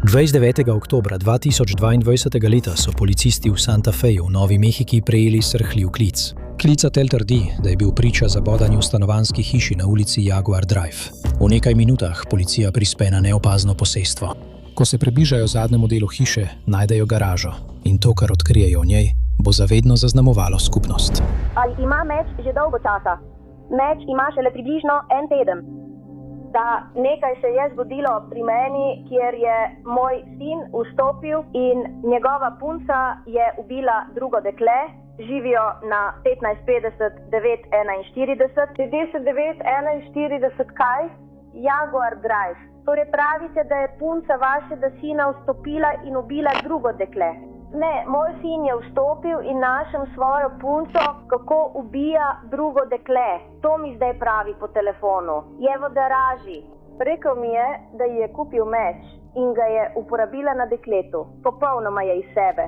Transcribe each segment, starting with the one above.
29. oktobra 2022 leta so policisti v Santa Feju v Novi Mehiki prejeli srhljiv klic. Klicatelj trdi, da je bil priča zabodanju stanovanjski hiši na ulici Jaguar Drive. V nekaj minutah policija prispe na neopazno posestvo. Ko se približajo zadnjemu delu hiše, najdejo garažo in to, kar odkrijejo v njej, bo zavedno zaznamovalo skupnost. Ali ima meč že dolgo časa? Meč ima šele približno en teden. Da nekaj se je zgodilo pri meni, kjer je moj sin vstopil in njegova punca je ubila drugo dekle. Živijo na 1550 941. 941 kaj? Jaguar Drive. Torej pravite, da je punca vašega sina vstopila in ubila drugo dekle. Ne, moj sin je vstopil in našel svojo punco, kako ubija drugo dekle. To mi zdaj pravi po telefonu. Je v garaži. Rekel mi je, da ji je kupil meč in ga je uporabila na dekletu. Popolnoma je iz sebe.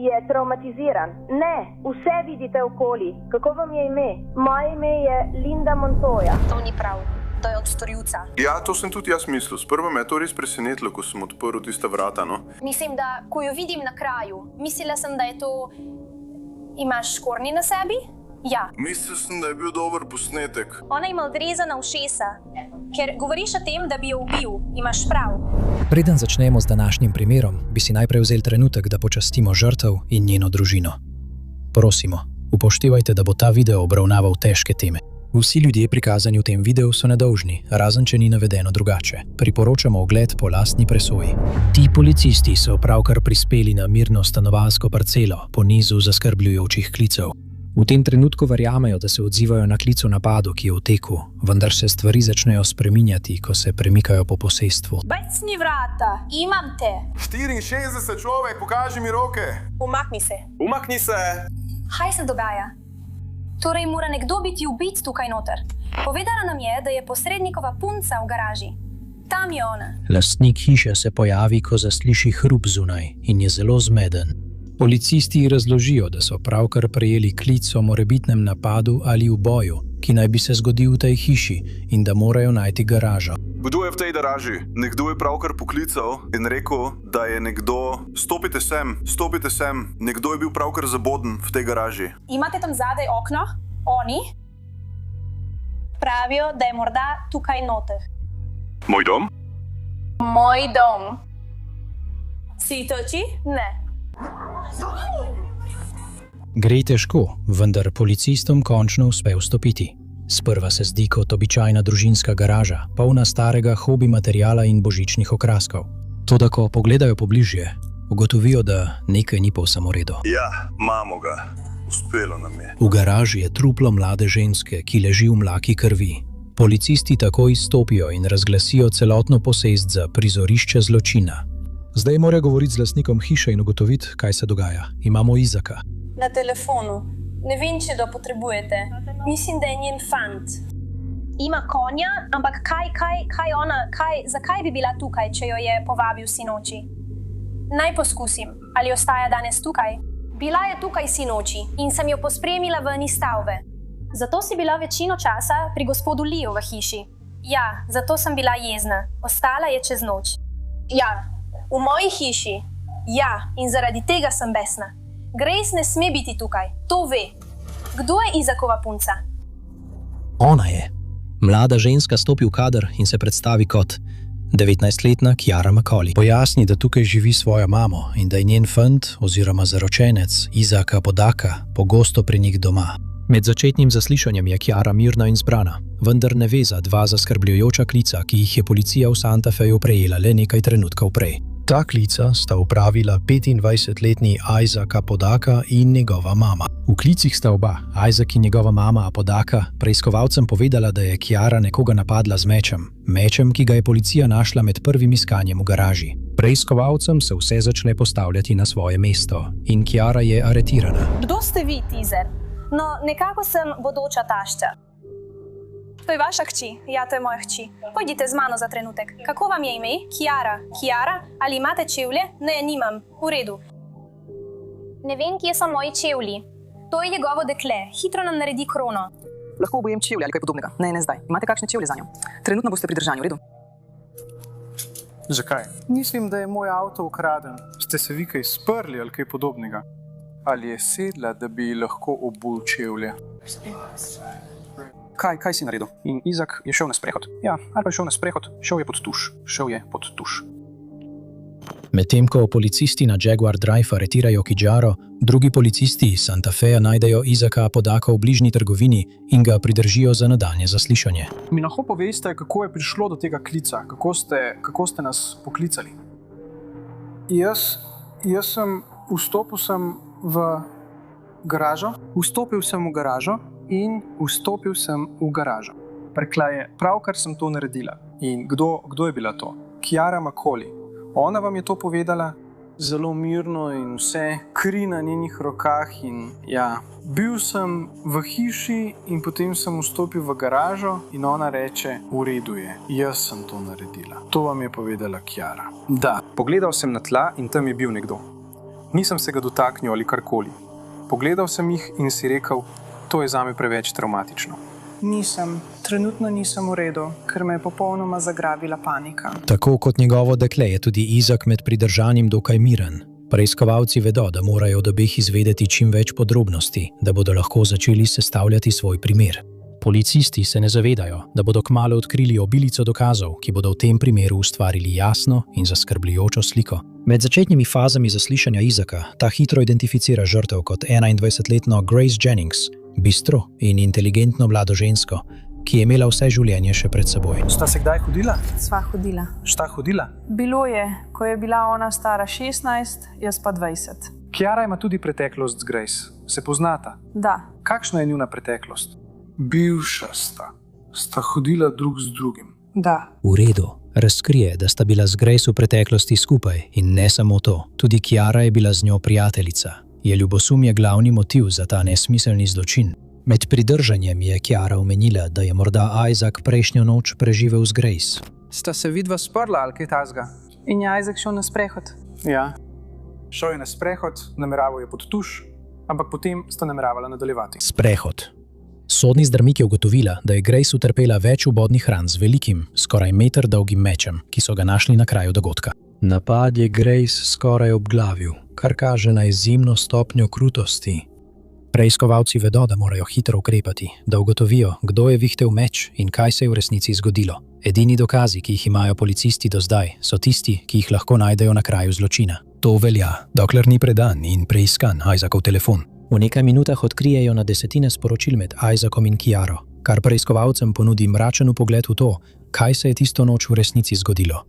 Je traumatiziran. Ne, vse vidite okoli. Kako vam je ime? Moje ime je Linda Montoya. To ni prav. To je od storilca. Ja, to sem tudi jaz mislil. Sprva me je to res presenetilo, ko sem odprl tista vrata, no. Mislim, da ko jo vidim na kraju, mislila sem, da je to... Imaš škornji na sebi? Ja. Mislil sem, da je bil dober posnetek. Ona ima odrezana ušesa, ker govoriš o tem, da bi jo ubil. Imaš prav. Preden začnemo z današnjim primerom, bi si najprej vzeli trenutek, da počastimo žrtev in njeno družino. Prosimo, upoštevajte, da bo ta video obravnaval težke teme. Vsi ljudje prikazani v tem videu so nedolžni, razen če ni navedeno drugače. Priporočamo ogled po lastni presoji. Ti policisti so pravkar prispeli na mirno stanovanjsko parcelo po nizu zaskrbljujočih klicev. V tem trenutku verjamejo, da se odzivajo na klic o napadu, ki je v teku, vendar se stvari začnejo spreminjati, ko se premikajo po posestvu. Bacni vrata, imam te. 64 človek, pokaži mi roke. Umakni se. Umakni se. Kaj se dogaja? Torej mora nekdo biti ubit tukaj noter. Povedala nam je, da je posrednikova punca v garaži. Tam je ona. Lastnik hiše se pojavi, ko zasliši hrup zunaj in je zelo zmeden. Policisti razložijo, da so pravkar prejeli klic o morebitnem napadu ali uboju, ki naj bi se zgodil v tej hiši in da morajo najti garažo. Kdo je v tej garaži? Nekdo je pravkar poklical in rekel, da je nekdo... Stopite sem, nekdo je bil pravkar zaboden v tej garaži. Imate tam zadaj okno? Oni? Pravijo, da je morda tukaj noter. Moj dom? Moj dom. Si toči? Ne. Gre težko, vendar policistom končno uspe vstopiti. Sprva se zdi kot običajna družinska garaža, polna starega hobi materiala in božičnih okraskov. Toda ko pogledajo pobližje, ugotovijo, da nekaj ni povsem v redu. Ja, imamo ga. Uspelo nam je. V garaži je truplo mlade ženske, ki leži v mlaki krvi. Policisti takoj izstopijo in razglasijo celotno posest za prizorišče zločina. Zdaj morajo govoriti z lastnikom hiše in ugotoviti, kaj se dogaja. Imamo Izaka. Na telefonu. Ne vem, če ga potrebujete. Mislim, da je njen fant. Ima konja, ampak zakaj bi bila tukaj, če jo je povabil sinoči? Naj poskusim. Ali ostaja danes tukaj? Bila je tukaj sinoči in sem jo pospremila ven iz stavbe. Zato si bila večino časa pri gospodu Liju v hiši. Ja, zato sem bila jezna. Ostala je čez noč. Ja, v moji hiši. Ja, in zaradi tega sem besna. Grace ne sme biti tukaj, to ve. Kdo je Izakova punca? Ona je. Mlada ženska stopi v kader in se predstavi kot 19-letna Kiara McCauley. Pojasni, da tukaj živi svojo mamo in da je njen fant oziroma zaročenec Izaka Podaka pogosto pri njih doma. Med začetnim zaslišanjem je Kiara mirna in zbrana, vendar ne ve za dva zaskrbljujoča klica, ki jih je policija v Santa Feju prejela le nekaj trenutkov prej. Ta klica sta upravila 25-letni Isaaca Podaka in njegova mama. V klicih sta oba, Isaac in njegova mama Podaka, preiskovalcem povedala, da je Kiara nekoga napadla z mečem, ki ga je policija našla med prvim iskanjem v garaži. Preiskovalcem se vse začne postavljati na svoje mesto in Kiara je aretirana. Kdo ste vi, Tizer? No, nekako sem bodoča tašča. To je vaša hči? Ja, to je moja hči. Pojdite z mano za trenutek. Kako vam je ime? Kiara. Kiara? Ali imate čevlje? Ne, nimam. V redu. Ne vem, kje so moji čevlji. To je njegovo dekle. Hitro nam naredi krono. Lahko obojem čevlje ali kaj podobnega. Ne zdaj. Imate kakšne čevlje za njo? Trenutno boste pridržani, v redu? Zakaj? Mislim, da je moj avto ukraden. Ste se vi kaj sprli ali kaj podobnega? Ali je sedla, da bi lahko obul čevlje? Kaj si naredil? In Izak je šel na sprehod. Ja, ali pa je šel na sprehod, šel je pod tuš. Medtem ko policisti na Jaguar Drive aretirajo Kidžaro, drugi policisti iz Santa Feja najdejo Izaka Podaka v bližnji trgovini in ga pridržijo za nadaljnje zaslišanje. Mi lahko poveste, kako je prišlo do tega klica? Kako ste nas poklicali? Vstopil sem v garažo. Vstopil sem v garažo. Rekla je, pravkar sem to naredila. In kdo je bila to? Chiara McCauley. Ona vam je to povedala zelo mirno in vse, kri na njenih rokah in ja. Bil sem v hiši in potem sem vstopil v garažo in ona reče, v redu je, jaz sem to naredila. To vam je povedala Chiara. Da, pogledal sem na tla in tam je bil nekdo. Nisem se ga dotaknil ali karkoli. Pogledal sem jih in si rekel, to je zame preveč travmatično. Trenutno nisem v redu, ker me je popolnoma zagrabila panika. Tako kot njegovo dekle je tudi Izak med pridržanjem dokaj miren. Preiskovalci vedo, da morajo od obeh izvedeti čim več podrobnosti, da bodo lahko začeli sestavljati svoj primer. Policisti se ne zavedajo, da bodo kmalu odkrili obilico dokazov, ki bodo v tem primeru ustvarili jasno in zaskrbljujočo sliko. Med začetnimi fazami zaslišanja Izaka ta hitro identificira žrtev kot 21-letno Grace Jennings, bistro in inteligentno mlado žensko, ki je imela vse življenje še pred seboj. Sta se kdaj hodila? Sva hodila. Šta hodila? Bilo je, ko je bila ona stara 16, jaz pa 20. Chiara ima tudi preteklost z Grace. Se poznata? Da. Kakšna je njuna preteklost? Bivša sta. Sta hodila drug z drugim. Da. V redu. Razkrije, da sta bila z Grace v preteklosti skupaj in ne samo to. Tudi Chiara je bila z njo prijateljica. Je ljubosumje glavni motiv za ta nesmiselni zločin? Med pridržanjem je Chiara omenila, da je morda Isaac prejšnjo noč preživel z Grace. Sta se vidva sprla ali kaj tazga? In je Isaac šel na sprehod. Ja. Šel je na sprehod, nameraval je pod tuš, ampak potem sta nameravala nadaljevati. Sprehod. Sodni zdravnik je ugotovila, da je Grace utrpela več vbodnih ran z velikim, skoraj meter dolgim mečem, ki so ga našli na kraju dogodka. Napad je Grace skoraj obglavil, kar kaže na izjemno stopnjo krutosti. Preiskovalci vedo, da morajo hitro ukrepati, da ugotovijo, kdo je vihtel meč in kaj se je v resnici zgodilo. Edini dokazi, ki jih imajo policisti do zdaj, so tisti, ki jih lahko najdejo na kraju zločina. To velja, dokler ni predan in preiskan Isaacov telefon. V nekaj minutah odkrijejo na desetine sporočil med Isaacom in Chiaro, kar preiskovalcem ponudi mračen vpogled v to, kaj se je tisto noč v resnici zgodilo.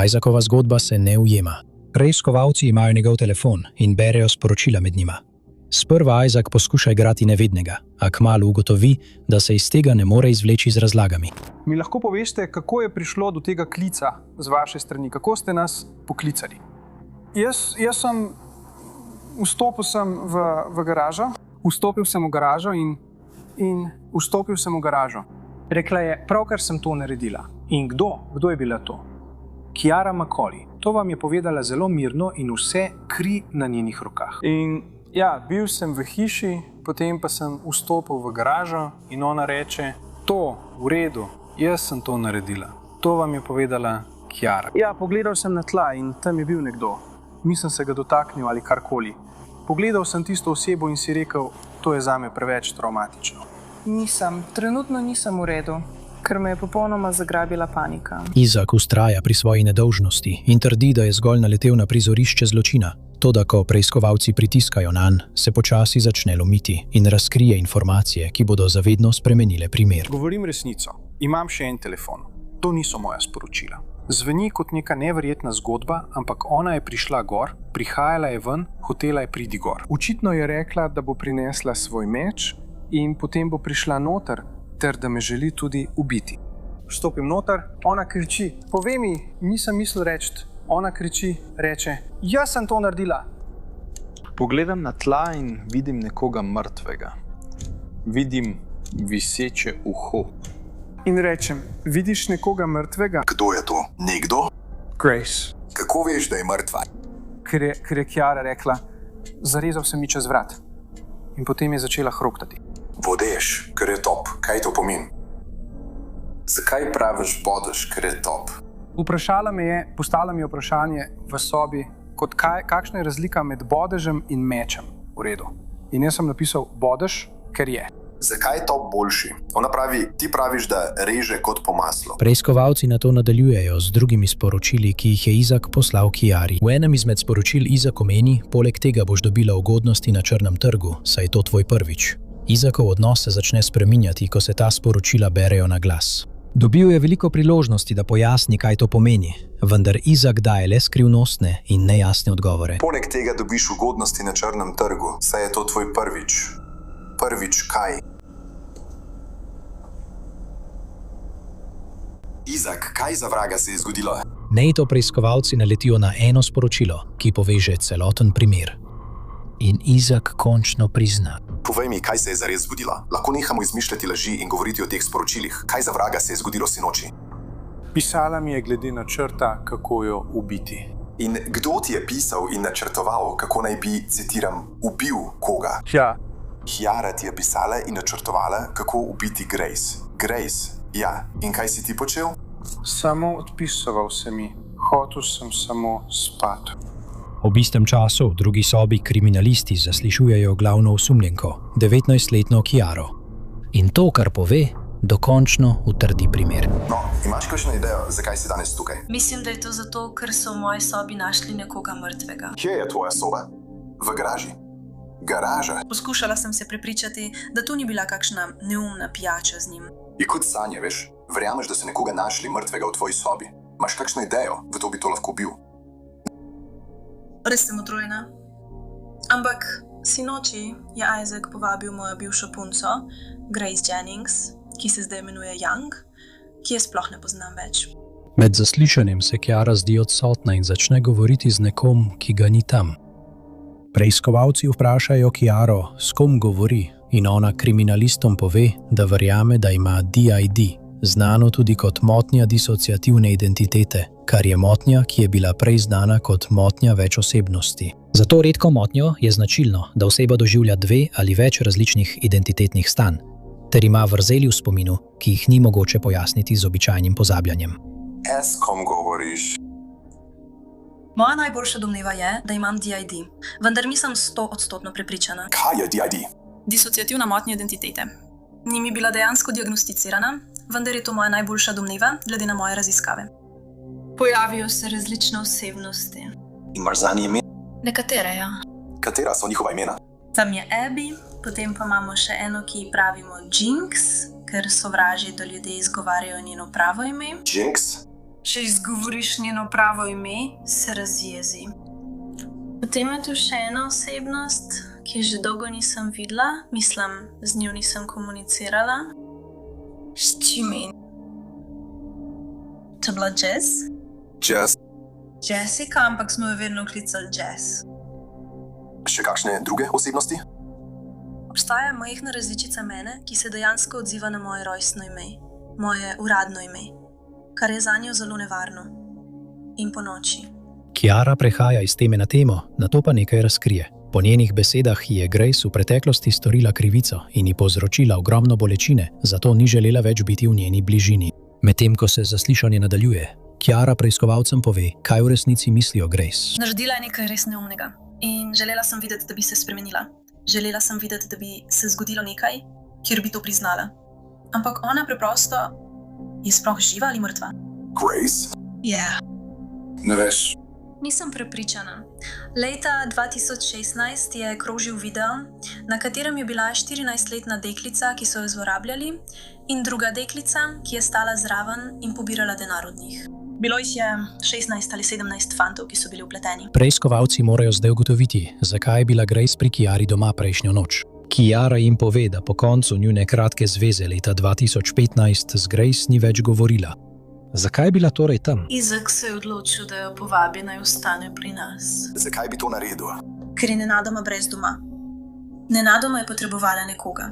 Isaacova zgodba se ne ujema. Preiskovalci imajo njegov telefon in berejo sporočila med njima. Sprva Isaac poskuša igrati nevednega, a kmalu ugotovi, da se iz tega ne more izvleči z razlagami. Mi lahko poveste, kako je prišlo do tega klica z vaše strani? Kako ste nas poklicali? Vstopil sem v garažo. Vstopil sem v garažo. Rekla je, pravkar sem to naredila. In kdo je bila to? Chiara McCauley. To vam je povedala zelo mirno in vse kri na njenih rokah. In ja, bil sem v hiši, potem pa sem vstopil v garažo in ona reče, to, v redu, jaz sem to naredila. To vam je povedala Chiara. Ja, pogledal sem na tla in tam je bil nekdo. Nisem se ga dotaknil ali karkoli. Pogledal sem tisto osebo in si rekel, to je zame preveč traumatično. Trenutno nisem v redu, ker me je popolnoma zagrabila panika. Izak vztraja pri svoji nedolžnosti in trdi, da je zgolj naletel na prizorišče zločina. Toda, ko preiskovalci pritiskajo nanj, se počasi začne lomiti in razkrije informacije, ki bodo zavedno spremenile primer. Govorim resnico. Imam še en telefon. To niso moja sporočila. Zveni kot neka neverjetna zgodba, ampak ona je prišla gor, prihajala je ven, hotela je pridi gor. Očitno je rekla, da bo prinesla svoj meč in potem bo prišla noter, ter da me želi tudi ubiti. Vstopim noter, ona kriči, povej mi, nisem mislil reči. Ona kriči, reče, jaz sem to naredila. Pogledam na tla in vidim nekoga mrtvega. Vidim viseče uho. In rečem, vidiš nekoga mrtvega? Kdo je to? Nekdo? Grace. Kako veš, da je mrtva? Ker je Chiara rekla, zarezal sem mi čez vrat. In potem je začela hroktati. Bodeš, ker je top. Kaj to pomeni? Zakaj praviš bodeš, ker je top? Postavila mi je vprašanje v sobi, kakšna je razlika med bodežem in mečem. V redu. In jaz sem napisal bodež, ker je. Zakaj je to boljši? Ona pravi, ti praviš, da reže kot po maslu. Preiskovalci na to nadaljujejo z drugimi sporočili, ki jih je Izak poslal Kiari. V enem izmed sporočil Izak omeni, poleg tega boš dobila ugodnosti na črnem trgu, saj je to tvoj prvič. Izakov odnos se začne spreminjati, ko se ta sporočila berejo na glas. Dobil je veliko priložnosti, da pojasni, kaj to pomeni, vendar Izak daje le skrivnostne in nejasne odgovore. Poleg tega dobiš ugodnosti na črnem trgu, saj je to tvoj prvič. Prvič kaj? Izak, kaj za vraga se je zgodilo? NATO preiskovalci naletijo na eno sporočilo, ki poveže celoten primer. In Izak končno prizna. Povej mi, kaj se je zares zgodilo. Lahko nehamo izmišljati laži in govoriti o teh sporočilih. Kaj za vraga se je zgodilo sinoči? Pisala mi je glede načrta, kako jo ubiti. In kdo ti je pisal in načrtoval, kako naj bi, citiram, ubil koga? Ja. Kiara ti je pisala in načrtovala, kako ubiti Grace. Grace, ja. In kaj si ti počel? Samo odpisoval se mi. Hotel sem samo spati. Ob istem času v drugi sobi kriminalisti zaslišujejo glavno osumljenko, 19-letno Kiaro. In to, kar pove, dokončno utrdi primer. No, imaš kakšno idejo, zakaj si danes tukaj? Mislim, da je to zato, ker so v moji sobi našli nekoga mrtvega. Kje je tvoja soba? V garaži. Garaža? Poskušala sem se prepričati, da to ni bila kakšna neumna pijača z njim. Je kot sanje, veš? Verjameš, da so nekoga našli mrtvega v tvoji sobi? Imaš kakšno idejo, kdo bi to lahko bil? Res sem utrujena. Ampak sinoči je Isaac povabil mojo bivšo punco, Grace Jennings, ki se zdaj imenuje Young, ki je sploh ne poznam več. Med zaslišanjem se Kiara zdi odsotna in začne govoriti z nekom, ki ga ni tam. Preiskovalci vprašajo Kiaro, s kom govori, in ona kriminalistom pove, da verjame, da ima DID, znano tudi kot motnja disociativne identitete, kar je motnja, ki je bila prej znana kot motnja več osebnosti. Za to redko motnjo je značilno, da oseba doživlja 2 ali več različnih identitetnih stanj, ter ima vrzeli v spominu, ki jih ni mogoče pojasniti z običajnim pozabljanjem. S kom govoriš? Moja najboljša domneva je, da imam DID, vendar nisem 100% prepričana. Kaj je DID? Disociativna motnja identitete. Ni mi bila dejansko diagnosticirana, vendar je to moja najboljša domneva, glede na moje raziskave. Pojavijo se različne osebnosti. Imaš zanje ime? Nekatere, ja. Katera so njihova imena? Tam je Abby, potem pa imamo še eno, ki ji pravimo Jinx, ker sovraži, da ljudje izgovarjajo njeno pravo ime. Jinx? Če izgovoriš njeno pravo ime, se razjezi. Potem je tu še ena osebnost, ki že dolgo nisem videla, mislim, z njo nisem komunicirala. S čimi? To je bila Jess? Jess. Jessica, ampak smo jo vedno klicali Jess. Še kakšne druge osebnosti? Obstaja majhna različica mene, ki se dejansko odziva na moje rojstno ime, moje uradno ime, kar je zanjo zelo nevarno. In po noči. Kiara prehaja iz teme na temo, nato pa nekaj razkrije. Po njenih besedah je Grace v preteklosti storila krivico in ji povzročila ogromno bolečine, zato ni želela več biti v njeni bližini. Medtem ko se zaslišanje nadaljuje, Kiara preiskovalcem pove, kaj v resnici misli o Grace. Naredila je nekaj res neumnega in želela sem videti, da bi se spremenila. Želela sem videti, da bi se zgodilo nekaj, kjer bi to priznala. Ampak ona preprosto je sploh živa ali mrtva. Grace? Ja. Ne veš. Nisem prepričana. Leta 2016 je krožil video, na katerem je bila 14-letna deklica, ki so jo zlorabljali, in druga deklica, ki je stala zraven in pobirala denar od njih. Bilo jih je 16 ali 17 fantov, ki so bili vpleteni. Preiskovalci morajo zdaj ugotoviti, zakaj je bila Grace pri Kiari doma prejšnjo noč. Kiara jim pove, da po koncu njune kratke zveze leta 2015 z Grace ni več govorila. Zakaj je bila torej tam? Izak se je odločil, da jo povabi, naj ostane pri nas. Zakaj bi to naredil? Ker je nenadoma brez doma. Nenadoma je potrebovala nekoga.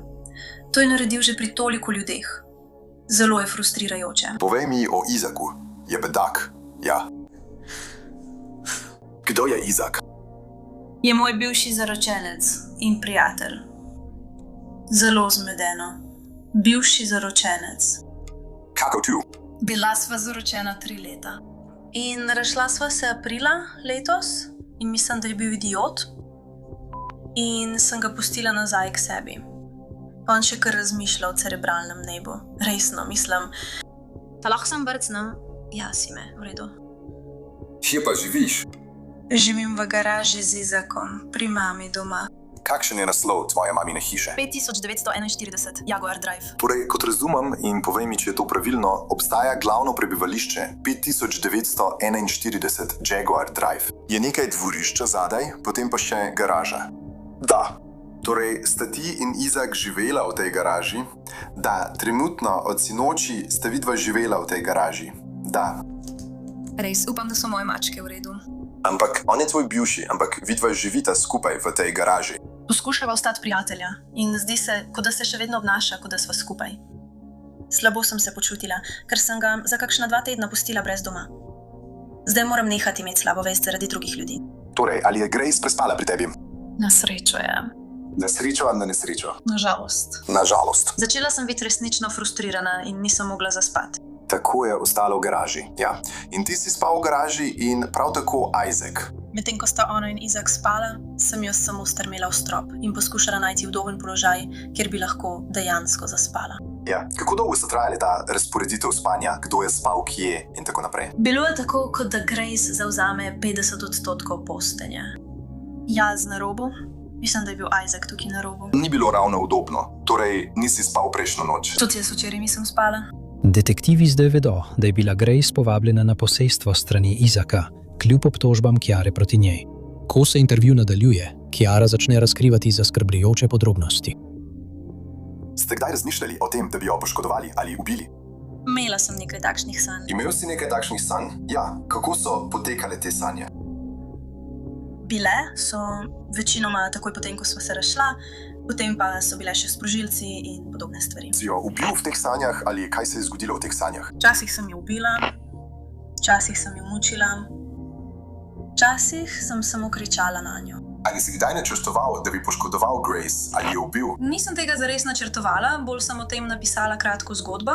To je naredil že pri toliko ljudeh. Zelo je frustrirajoče. Povej mi o Izaku. Je bedak. Ja. Kdo je Izak? Je moj bivši zaročenec in prijatelj. Zelo zmedeno. Bivši zaročenec. Kako tu? Bila sva zaročena 3 leta. In razšla sva se aprila letos in mislim, da je bil idiot. In sem ga pustila nazaj k sebi. Pa on še kar razmišlja o cerebralnem nebu. Resno, mislim. Ta lahko sem brcnem? Ja, si me, v redu. Kje pa živiš? Živim v garaži z Izakom, pri mami doma. Kakšen je naslov tvoje mamine hiše? 5941, Jaguar Drive. Torej, kot razumem in povej mi, če je to pravilno, obstaja glavno prebivališče 5941 Jaguar Drive. Je nekaj dvorišča zadaj, potem pa še garaža. Da. Torej, sta ti in Izak živela v tej garaži? Da, trenutno od sinoči sta vidva živela v tej garaži? Da. Res, upam, da so moje mačke v redu. Ampak on je tvoj bivši, ampak vidva živita skupaj v tej garaži. Poskušava ostati prijatelja in zdi se, kot da se še vedno obnaša, kot da sva skupaj. Slabo sem se počutila, ker sem ga za kakšna 2 tedna pustila brez doma. Zdaj moram nehati imeti slabo vest zaradi drugih ljudi. Torej, ali je Grace prespala pri tebi? Na srečo je. Na srečo ali na nesrečo? Na žalost. Na žalost. Začela sem biti resnično frustrirana in nisem mogla zaspati. Tako je ostalo v garaži, ja. In ti si spal v garaži in prav tako Isaac. Medtem ko sta ona in Izak spala, sem jo samo strmela v strop in poskušala najti udoben položaj, kjer bi lahko dejansko zaspala. Ja, kako dolgo sta trajali ta razporeditev spanja, kdo je spal, kje in tako naprej? Bilo je tako, kot da Grace zavzame 50% postelje. Jaz na robu, mislim, da je bil Isaac tukaj na robu. Ni bilo ravno udobno, torej nisi spal prejšnjo noč. Tudi jaz včeraj nisem spala. Detektivi zdaj vedo, da je bila Grace povabljena na posestvo strani Izaka, kljub obtožbam Chiare proti njej. Ko se intervju nadaljuje, Chiara začne razkrivati zaskrbljujoče podrobnosti. Ste kdaj razmišljali o tem, da bi jo poškodovali ali ubili? Imela sem nekaj takšnih sanj. Imel si nekaj takšnih sanj? Ja, kako so potekale te sanje? Bile so večinoma takoj potem, ko sva se razšla, potem pa so bile še sprožilci in podobne stvari. Si jo ubil v teh sanjah ali kaj se je zgodilo v teh sanjah? Včasih sem jo ubila, včasih sem jo mučila, včasih sem samo kričala na njo. Ali si kdaj načrtoval, da bi poškodoval Grace ali jo ubil? Nisem tega zares načrtovala, bolj sem o tem napisala kratko zgodbo,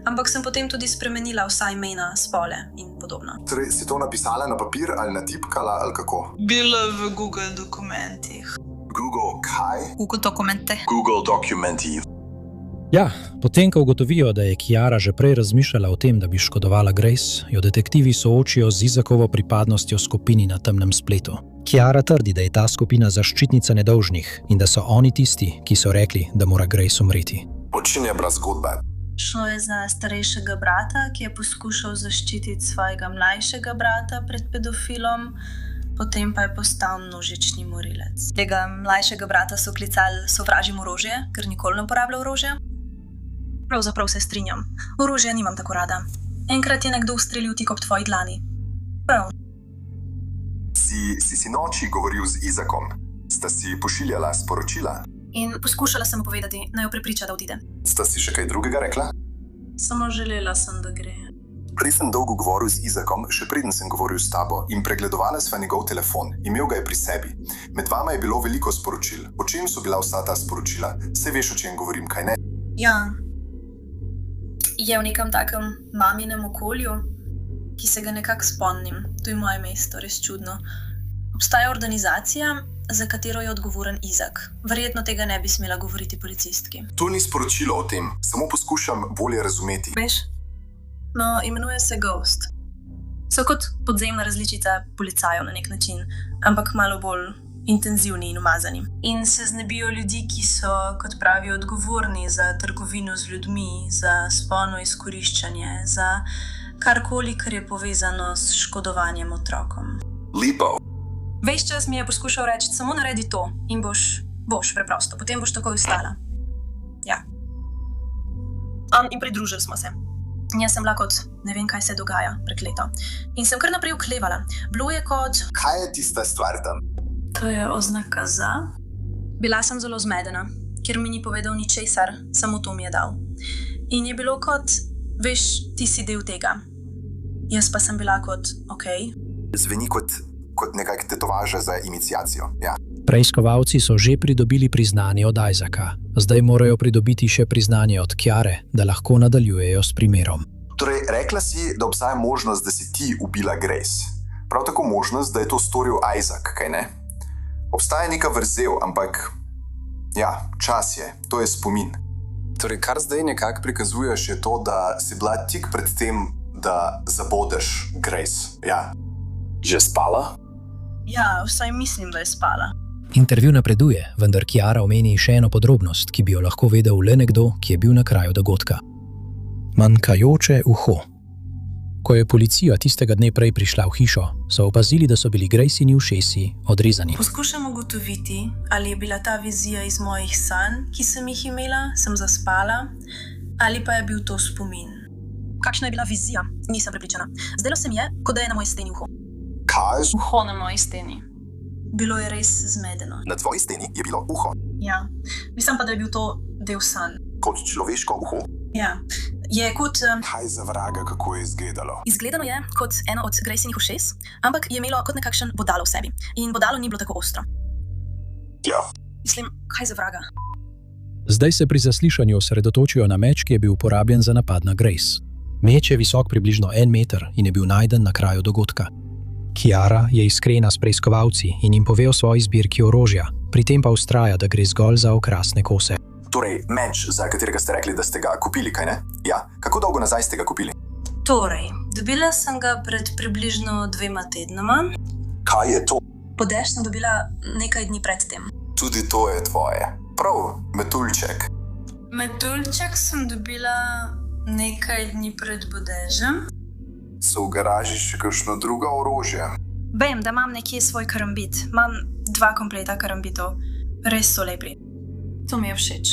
ampak sem potem tudi spremenila vsa imena, spole in podobno. Torej, si to napisala na papir ali natipkala ali kako? Bila v Google dokumentih. Google kaj? Google dokumente. Google dokumenti. Ja, potem, ko ugotovijo, da je Chiara že prej razmišljala o tem, da bi škodovala Grace, jo detektivi soočijo z Izakovo pripadnostjo skupini na temnem spletu. Chiara trdi, da je ta skupina zaščitnica nedolžnih in da so oni tisti, ki so rekli, da mora Grace umreti. Počinjena zgodba. Šlo je za starejšega brata, ki je poskušal zaščititi svojega mlajšega brata pred pedofilom, potem pa je postal množični morilec. Tega mlajšega brata so klicali sovražim orožje, ker nikoli ne uporablja orožja. Pravzaprav se strinjam. Orožja nimam tako rada. Enkrat je nekdo ustrelil tik ob tvoji dlani. Prav. Si noči govoril z Izakom? Sta si pošiljala sporočila? In poskušala sem mu povedati, naj jo prepriča, da odide. Sta si še kaj drugega rekla? Samo želela sem, da gre. Prej sem dolgo govoril z Izakom, še preden sem govoril s tabo in pregledovala sva njegov telefon. Imel ga je pri sebi. Med vama je bilo veliko sporočil. O čem so bila vsa ta sporočila? Saj veš, o čem govorim, kaj ne? Ja. Je v nekem takem maminem okolju, ki se ga nekako spomnim. To je moje mesto, res čudno. Obstaja organizacija, za katero je odgovoren Izak. Verjetno tega ne bi smela govoriti policistki. To ni sporočilo o tem, samo poskušam bolje razumeti. Veš? No, imenuje se Ghost. So kot podzemna različica policajev na nek način, ampak malo bolj intenzivni in umazani. In se znebijo ljudi, ki so, kot pravijo, odgovorni za trgovino z ljudmi, za spolno izkoriščanje, za karkoli, kar je povezano s škodovanjem otrokom. Lepo. Ves čas mi je poskušal reči, samo naredi to in boš preprosto, potem boš takoj ustala. Ja. In pridružili smo se. Jaz sem bila kot, ne vem, kaj se dogaja, prekleto. In sem kar naprej oklevala. Bilo je kot... Kaj je tista stvar tam? To je oznaka za... Bila sem zelo zmedena, ker mi ni povedal ničesar, samo to mi je dal. In je bilo kot, veš, ti si del tega. Jaz pa sem bila kot, okej. Zveni kot nekaj tetovaža za iniciacijo, ja. Preiskovalci so že pridobili priznanje od Isaka. Zdaj morajo pridobiti še priznanje od Chiare, da lahko nadaljujejo s primerom. Torej, rekla si, da obstaja možnost, da si ti ubila Grace. Prav tako možnost, da je to storil Isaac, kaj ne? Obstaja neka vrzel, ampak ja, čas je, to je spomin. Torej, kar zdaj nekako prikazuješ, je to, da si bila tik pred tem, da zabodeš Grace. Ja. Že spala? Ja, vsaj mislim, da je spala. Intervju napreduje, vendar Chiara omeni še eno podrobnost, ki bi jo lahko vedel le nekdo, ki je bil na kraju dogodka. Manjkajoče uho. Ko je policija tistega dne prej prišla v hišo, so opazili, da so bili Gracini ušesi odrezani. Poskušam ugotoviti, ali je bila ta vizija iz mojih sanj, ki sem jih imela, sem zaspala, ali pa je bil to spomin. Kakšna je bila vizija? Nisem prepričana. Zdelo se mi je, kot da je na moji steni uho. Kaj? Uho na moji steni. Bilo je res zmedeno. Na tvoji steni je bilo uho. Ja, mislim pa, da je bil to del sanj. Kot človeško uho. Ja, je kot... Kaj za vraga, kako je izgledalo? Izgledano je kot eno od Gracinih ušes, ampak je imelo kot nekakšen bodalo v sebi. In bodalo ni bilo tako ostro. Ja. Mislim, kaj za vraga? Zdaj se pri zaslišanju osredotočijo na meč, ki je bil uporabljen za napad na Grace. Meč je visok približno 1 meter in je bil najden na kraju dogodka. Chiara je iskrena s preiskovalci in jim pove o svoji zbirki orožja, pri tem pa vztraja, da gre zgolj za okrasne kose. Torej, meč, za katerega ste rekli, da ste ga kupili, kaj ne? Ja. Kako dolgo nazaj ste ga kupili? Torej, dobila sem ga pred približno 2 tednoma. Kaj je to? Podež sem dobila nekaj dni pred tem. Tudi to je tvoje. Prav, metuljček. Metuljček sem dobila nekaj dni pred bodežem. So v garaži še kakšno drugo orožje? Vem, da imam nekje svoj karambit. Imam 2 kompleta karambitov. Res so lepi. To mi je všeč.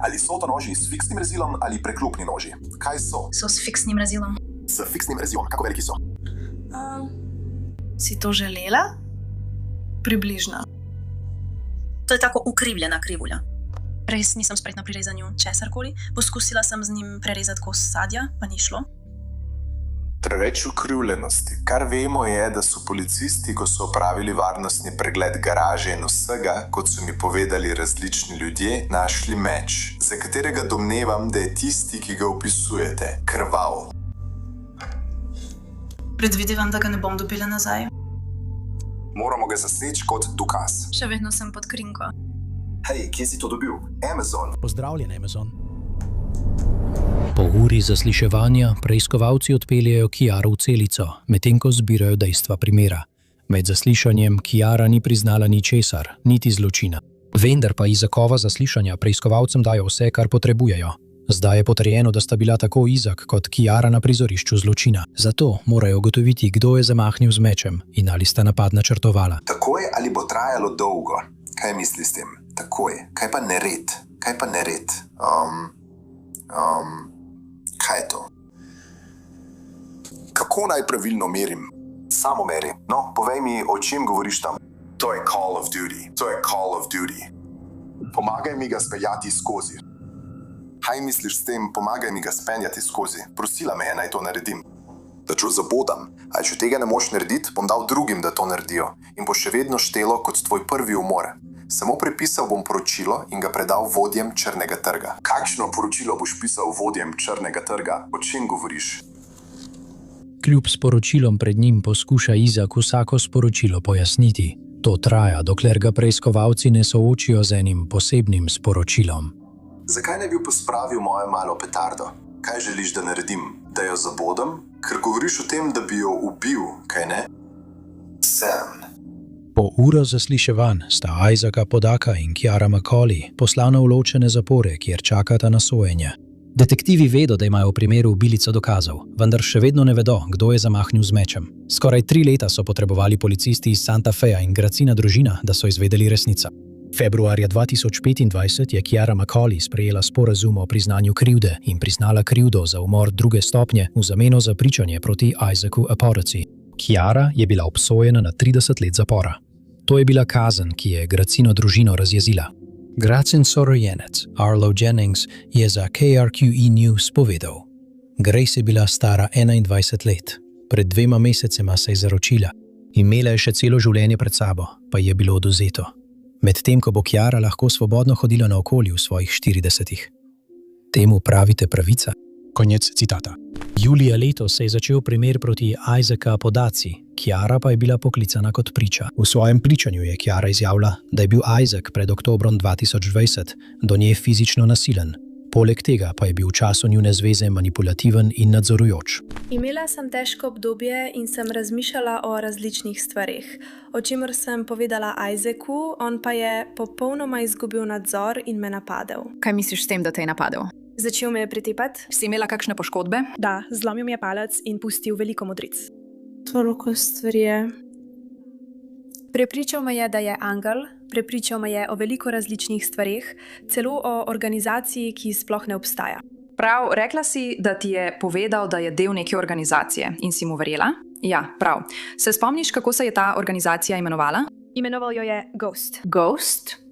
Ali so to noži s fiksnim rezilom ali preklopni noži? Kaj so? So s fiksnim rezilom. S fiksnim rezilom, kako veliki so? Si to želela? Približno. To je tako ukrivljena krivulja. Res nisem spretna pri rezanju česarkoli. Poskusila sem z njim prerezati kos sadja, pa ni šlo. Preveč ukrivljenosti. Kar vemo je, da so policisti, ko so opravili varnostni pregled garaže in vsega, kot so mi povedali različni ljudje, našli meč, za katerega domnevam, da je tisti, ki ga opisujete, krvav. Predvidevam, da ga ne bom dobila nazaj. Moramo ga zaseči kot dokaz. Še vedno sem pod krinko. Hej, kje si to dobil? Amazon. Pozdravljen, Amazon. Po uri zasliševanja preiskovalci odpeljejo Chiaro v celico, medtem ko zbirajo dejstva primera. Med zaslišanjem Chiara ni priznala ničesar, niti zločina. Vendar pa Isaacova zaslišanja preiskovalcem dajo vse, kar potrebujejo. Zdaj je potrjeno, da sta bila tako Isaac kot Chiara na prizorišču zločina. Zato morajo ugotoviti, kdo je zamahnil z mečem in ali sta napad načrtovala. Takoj ali bo trajalo dolgo? Kaj misli s tem? Takoj. Kaj pa nered? Kaj pa nered? Kaj je to? Kako naj pravilno merim? Samo meri. No, povej mi, o čem govoriš tam. To je Call of Duty. To je Call of Duty. Pomagaj mi ga speljati skozi. Kaj misliš s tem, pomagaj mi ga speljati skozi? Prosila me je, naj to naredim. Da če zabodam, a če tega ne moš narediti, bom dal drugim, da to naredijo. In bo še vedno štelo kot tvoj prvi umor. Samo prepisal bom poročilo in ga predal vodjem črnega trga. Kakšno poročilo boš pisal vodjem črnega trga? O čem govoriš? Kljub sporočilom pred njim poskuša Isaac vsako sporočilo pojasniti. To traja, dokler ga preiskovalci ne soočijo z enim posebnim sporočilom. Zakaj ne bi pospravil mojo malo petardo? Kaj želiš, da naredim? Da jo zabodem? Ker govoriš o tem, da bi jo ubil, kaj ne? Sam. Po uro zasliševanj sta Isaaca Podaka in Chiara McCauley poslana v ločene zapore, kjer čakata na sojenje. Detektivi vedo, da imajo v primeru ubilico dokazov, vendar še vedno ne vedo, kdo je zamahnil z mečem. Skoraj 3 leta so potrebovali policisti iz Santa Feja in Gracina družina, da so izvedeli resnico. Februarja 2025 je Chiara McCauley sprejela sporazum o priznanju krivde in priznala krivdo za umor 2. stopnje v zameno za pričanje proti Isaacu Apodaci. Chiara je bila obsojena na 30 let zapora. To je bila kazen, ki je Gracino družino razjezila. Gracin sorojenec Arlo Jennings je za KRQE News povedal: Grace je bila stara 21 let. Pred 2 mesecema se je zaročila. Imela je še celo življenje pred sabo, pa je bilo odvzeto. Medtem ko bo Chiara lahko svobodno hodila naokoli v svojih 40. Temu pravite pravica? Konec citata. Julija letos se je začel primer proti Isaaca Podaci, Chiara pa je bila poklicana kot priča. V svojem pričanju je Chiara izjavila, da je bil Isaac pred oktobrom 2020 do nje fizično nasilen. Poleg tega pa je bil v času njune zveze manipulativen in nadzorujoč. Imela sem težko obdobje in sem razmišljala o različnih stvarih, o čemer sem povedala Isaacu, on pa je popolnoma izgubil nadzor in me napadel. Kaj misliš s tem, da te je napadel? Začel me je pretepati. Si imela kakšne poškodbe? Da, zlomil mi je palec in pustil veliko modric. Toliko stvari je. Prepričal me je, da je angel, prepričal me je o veliko različnih stvarih, celo o organizaciji, ki sploh ne obstaja. Prav, rekla si, da ti je povedal, da je del neke organizacije in si mu verjela? Ja, prav. Se spomniš, kako se je ta organizacija imenovala? Imenoval jo je Ghost. Ghost?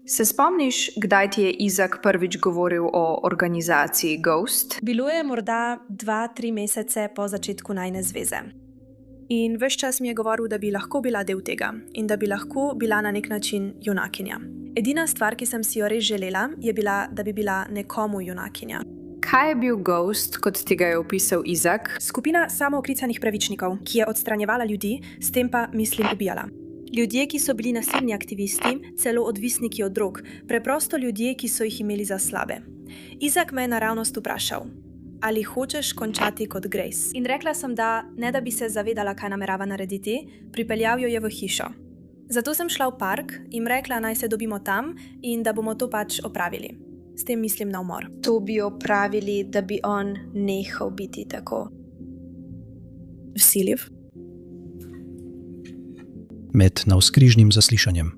Se spomniš, kdaj ti je Izak prvič govoril o organizaciji Ghost? Bilo je morda 2-3 mesece po začetku najne zveze. In ves čas mi je govoril, da bi lahko bila del tega in da bi lahko bila na nek način junakinja. Edina stvar, ki sem si jo res želela, je bila, da bi bila nekomu junakinja. Kaj je bil Ghost, kot ti ga je opisal Izak? Skupina samooklicanih pravičnikov, ki je odstranjevala ljudi, s tem pa mislim ubijala. Ljudje, ki so bili nasilni aktivisti, celo odvisniki od drog, preprosto ljudje, ki so jih imeli za slabe. Izak me je naravnost vprašal, ali hočeš končati kot Grace? In rekla sem, da ne da bi se zavedala, kaj namerava narediti, pripeljal jo je v hišo. Zato sem šla v park in rekla, naj se dobimo tam in da bomo to pač opravili. S tem mislim na umor. To bi opravili, da bi on nehal biti tako vsiljiv. Med navzkrižnim zaslišanjem.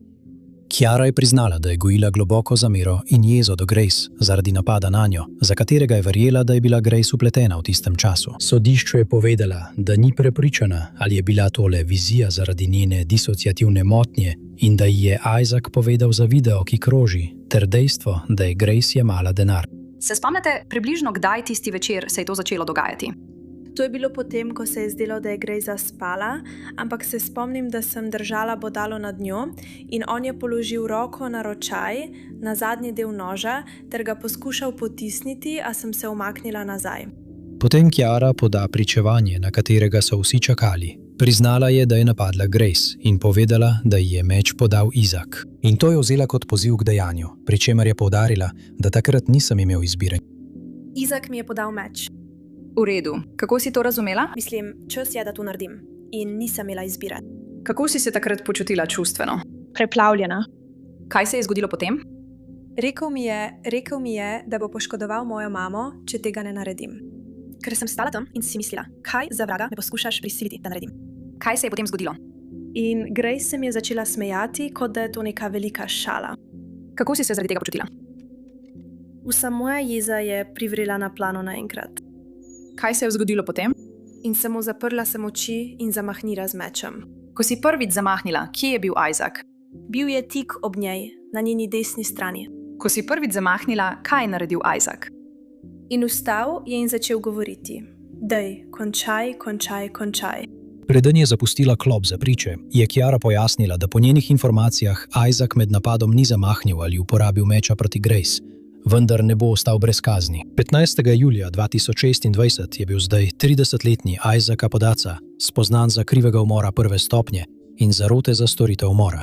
Chiara je priznala, da je gojila globoko zamero in jezo do Grace zaradi napada nanjo, za katerega je verjela, da je bila Grace upletena v tistem času. Sodišču je povedala, da ni prepričana, ali je bila tole vizija zaradi njene disociativne motnje in da ji je Isaac povedal za video, ki kroži, ter dejstvo, da je Grace jemala denar. Se spomnite približno, kdaj tisti večer se je to začelo dogajati? To je bilo potem, ko se je zdelo, da je Grace zaspala, ampak se spomnim, da sem držala bodalo nad njo in on je položil roko na ročaj, na zadnji del noža, ter ga poskušal potisniti, a sem se umaknila nazaj. Potem Chiara poda pričevanje, na katerega so vsi čakali. Priznala je, da je napadla Grace in povedala, da ji je meč podal Izak. In to je vzela kot poziv k dejanju, pri čemer je poudarila, da takrat nisem imel izbire. Izak mi je podal meč. V redu. Kako si to razumela? Mislim, čas je, da to naredim. In nisem imela izbire. Kako si se takrat počutila čustveno? Preplavljena. Kaj se je zgodilo potem? Rekel mi je, da bo poškodoval mojo mamo, če tega ne naredim. Ker sem stala tam in si mislila, kaj za vraga me poskušaš prisiliti, da naredim. Kaj se je potem zgodilo? In Grace se mi je začela smejati, kot da je to neka velika šala. Kako si se zaradi tega počutila? Vsa moja jeza je privrela na plano naenkrat. Kaj se je zgodilo potem? In samo zaprla sem oči in zamahnila z mečem. Ko si prvič zamahnila, kje je bil Isaac? Bil je tik ob njej, na njeni desni strani. Ko si prvič zamahnila, kaj je naredil Isaac? In vstal je in začel govoriti. Dej, končaj. Preden je zapustila klop za priče, je Chiara pojasnila, da po njenih informacijah Isaac med napadom ni zamahnil ali uporabil meča proti Grace, vendar ne bo ostal brez kazni. 15. julija 2026 je bil zdaj 30-letni Isaac Podaca spoznan za krivega umora prve stopnje in zarote za storitev umora.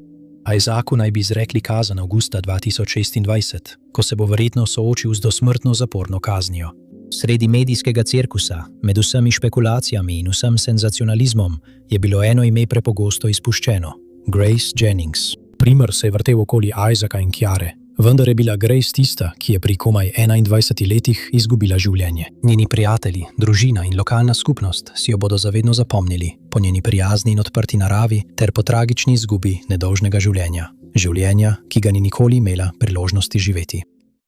Isaacu naj bi izrekli kazen avgusta 2026, ko se bo verjetno soočil z dosmrtno zaporno kaznijo. Sredi medijskega cirkusa, med vsemi špekulacijami in vsem senzacionalizmom, je bilo eno ime prepogosto izpuščeno – Grace Jennings. Primer se je vrtel okoli Isaaca in Chiare, vendar je bila Grace tista, ki je pri komaj 21 letih izgubila življenje. Njeni prijatelji, družina in lokalna skupnost si jo bodo zavedno zapomnili po njeni prijazni in odprti naravi ter po tragični izgubi nedolžnega življenja. Življenja, ki ga ni nikoli imela priložnosti živeti.